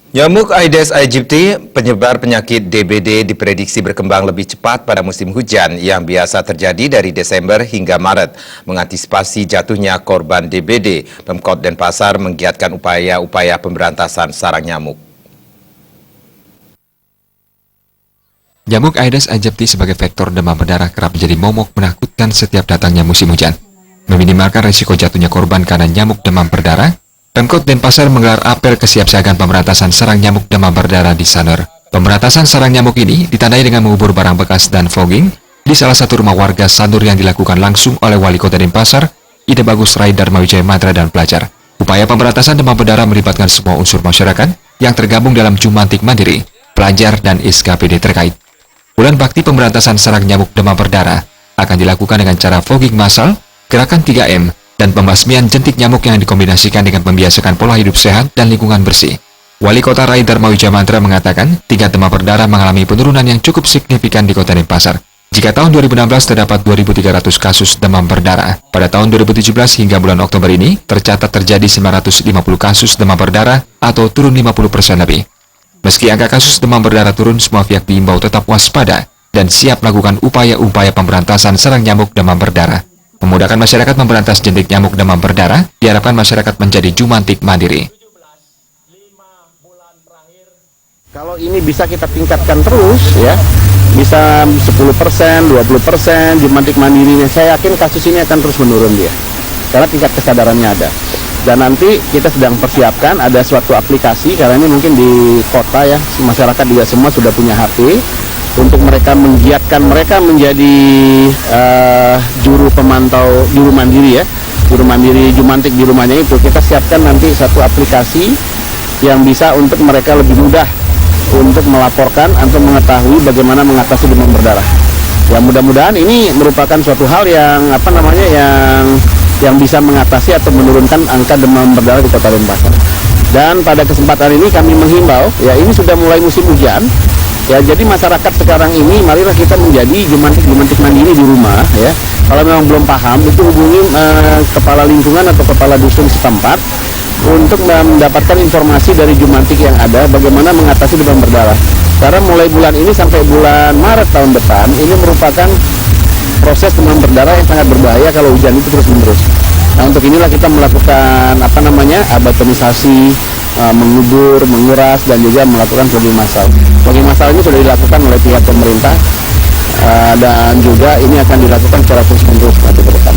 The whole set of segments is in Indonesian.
Nyamuk Aedes aegypti, penyebar penyakit DBD, diprediksi berkembang lebih cepat pada musim hujan yang biasa terjadi dari Desember hingga Maret. Mengantisipasi jatuhnya korban DBD, Pemkot Denpasar menggiatkan upaya-upaya pemberantasan sarang nyamuk. Nyamuk Aedes aegypti sebagai vektor demam berdarah kerap menjadi momok menakutkan setiap datangnya musim hujan. Meminimalkan risiko jatuhnya korban karena nyamuk demam berdarah, Pemkot Denpasar menggelar apel kesiapsiagaan pemberantasan sarang nyamuk demam berdarah di Sanur. Pemberantasan sarang nyamuk ini ditandai dengan mengubur barang bekas dan fogging di salah satu rumah warga Sanur yang dilakukan langsung oleh Wali Kota Denpasar, Ide Bagus Rai Darmawijaya Mantra dan pelajar. Upaya pemberantasan demam berdarah melibatkan semua unsur masyarakat yang tergabung dalam Jumantik Mandiri, pelajar dan SKPD terkait. Bulan bakti pemberantasan sarang nyamuk demam berdarah akan dilakukan dengan cara fogging massal, gerakan 3M, dan pembasmian jentik nyamuk yang dikombinasikan dengan membiasakan pola hidup sehat dan lingkungan bersih. Wali Kota Rai Darmawijaya Mantra mengatakan, tingkat demam berdarah mengalami penurunan yang cukup signifikan di Kota Denpasar. Jika tahun 2016 terdapat 2.300 kasus demam berdarah, pada tahun 2017 hingga bulan Oktober ini tercatat terjadi 950 kasus demam berdarah atau turun 50% lebih. Meski angka kasus demam berdarah turun, semua pihak diimbau tetap waspada dan siap melakukan upaya-upaya pemberantasan sarang nyamuk demam berdarah. Memudahkan masyarakat memberantas jentik nyamuk demam berdarah, diharapkan masyarakat menjadi Jumantik Mandiri. Kalau ini bisa kita tingkatkan terus, ya, bisa 10%, 20%, Jumantik Mandirinya, saya yakin kasus ini akan terus menurun dia. Karena tingkat kesadarannya ada. Dan nanti kita sedang persiapkan ada suatu aplikasi, karena ini mungkin di kota ya, masyarakat juga semua sudah punya HP, untuk mereka menggiatkan mereka menjadi juru pemantau, juru mandiri ya, juru mandiri Jumantik di rumahnya itu. Kita siapkan nanti satu aplikasi yang bisa untuk mereka lebih mudah untuk melaporkan atau mengetahui bagaimana mengatasi demam berdarah. Ya mudah-mudahan ini merupakan suatu hal yang yang bisa mengatasi atau menurunkan angka demam berdarah di Kota Denpasar. Dan pada kesempatan ini kami menghimbau, ya ini sudah mulai musim hujan. Ya, jadi masyarakat sekarang ini, marilah kita menjadi Jumantik Mandiri di rumah. Ya, kalau memang belum paham, itu hubungi kepala lingkungan atau kepala dusun setempat untuk mendapatkan informasi dari Jumantik yang ada, bagaimana mengatasi demam berdarah. Karena mulai bulan ini sampai bulan Maret tahun depan, ini merupakan proses demam berdarah yang sangat berbahaya kalau hujan itu terus-menerus. Nah, untuk inilah kita melakukan abatomisasi, mengubur, menguras, dan juga melakukan fogging massal. Fogging massal ini sudah dilakukan oleh pihak pemerintah dan juga ini akan dilakukan secara terus-menerus nanti ke depan.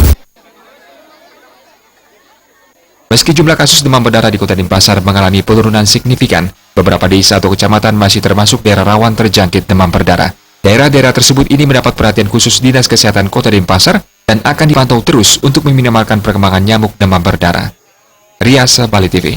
Meski jumlah kasus demam berdarah di Kota Denpasar mengalami penurunan signifikan, beberapa desa atau kecamatan masih termasuk daerah rawan terjangkit demam berdarah. Daerah-daerah tersebut ini mendapat perhatian khusus Dinas Kesehatan Kota Denpasar dan akan dipantau terus untuk meminimalkan perkembangan nyamuk demam berdarah. Riasa Bali TV.